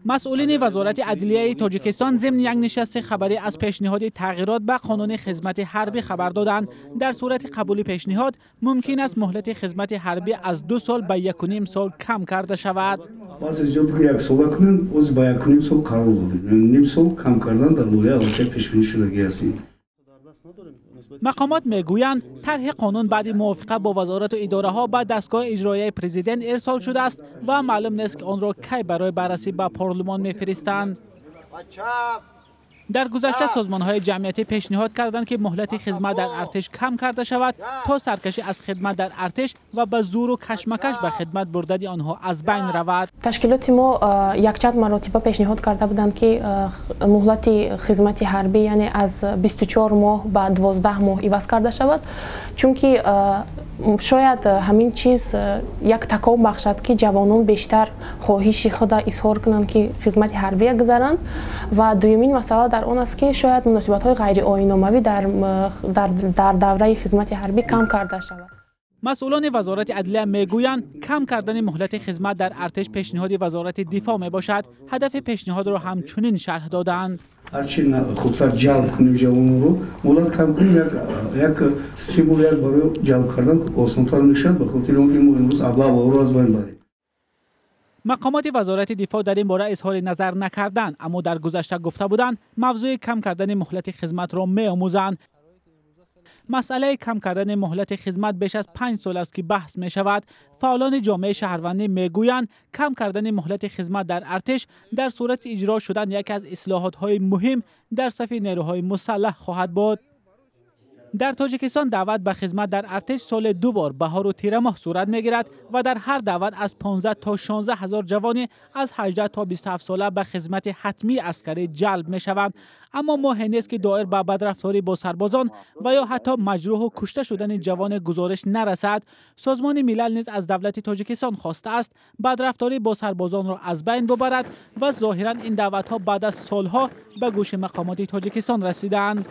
مسئولین وزارت عدلیه تاجیکستان ضمن یک نشست خبری از پیشنهاد تغییرات به قانون خدمت حربی خبر دادند. در صورت قبول پیشنهاد ممکن است مهلت خدمت حربی از 2 سال به 1.5 سال کم کرده شود. مقامات میگویند طرح قانون بعد موافقت با وزارت و اداره ها به دستگاه اجرایی پرزیدنت ارسال شده است و معلوم نیست که آن را کی برای بررسی به پارلمان میفرستند. در گذشته سازمان های جمعیتی پیشنهاد کردند که مهلت خدمت در ارتش کم کرده شود تا سرکشی از خدمت در ارتش و به زور و کشمکش به خدمت بردن آنها از بین رود. تشکیلات ما یکچند مراتب پیشنهاد کرده بودند که مهلت خدمت حربی یعنی از 24 ماه به 12 ماه عوض کرده شود، چون که شاید همین چیز یک تکان بخشد که جوانان بیشتر خواهش خود اظهار کنند که خدمت حربی گذارند و دومین مسئله در اون است که شاید مناسبت‌های غیر آیین‌ناموی در دوره خدمت حربی کم کرده شود. مسئولان وزارت عدلیه میگویند کم کردن مهلت خدمت در ارتش پیشنهاد وزارت دفاع می باشد. هدف پیشنهاد را همچنین شرح دادند. هرچی خوبتر جلب کنیم جوانان رو، مهلت کم کنیم یک استیمول برای جلب کردن آسان‌تر میشد، به خاطر اینکه ما امروز ابلاغ او را از بین بریم. مقامات وزارت دفاع در این باره اظهار نظر نکردند، اما در گذشته گفته بودند موضوع کم کردن مهلت خدمت را می‌آموزند. مسئله کم کردن مهلت خدمت بیش از 5 سال است که بحث می شود. فعالان جامعه شهروندی میگویند کم کردن مهلت خدمت در ارتش در صورت اجرا شدن یکی از اصلاحات های مهم در صف نیروهای مسلح خواهد بود. در تاجیکستان دعوت به خدمت در ارتش سال 2 بار بهار و تیر ماه صورت میگیرد و در هر دعوت از 15 تا 16 هزار جوانی از 18 تا 27 ساله به خدمت حتمی عسکری جلب می شوند. اما ماه نیست که دایر به بدرفتاری با سربازان و یا حتی مجروح و کشته شدن جوان گزارش نرسد. سازمان ملل نیز از دولت تاجیکستان خواسته است بدرفتاری با سربازان را از بین ببرد و ظاهرا این دعوت ها بعد از سالها به گوش مقامات تاجیکستان رسیدند.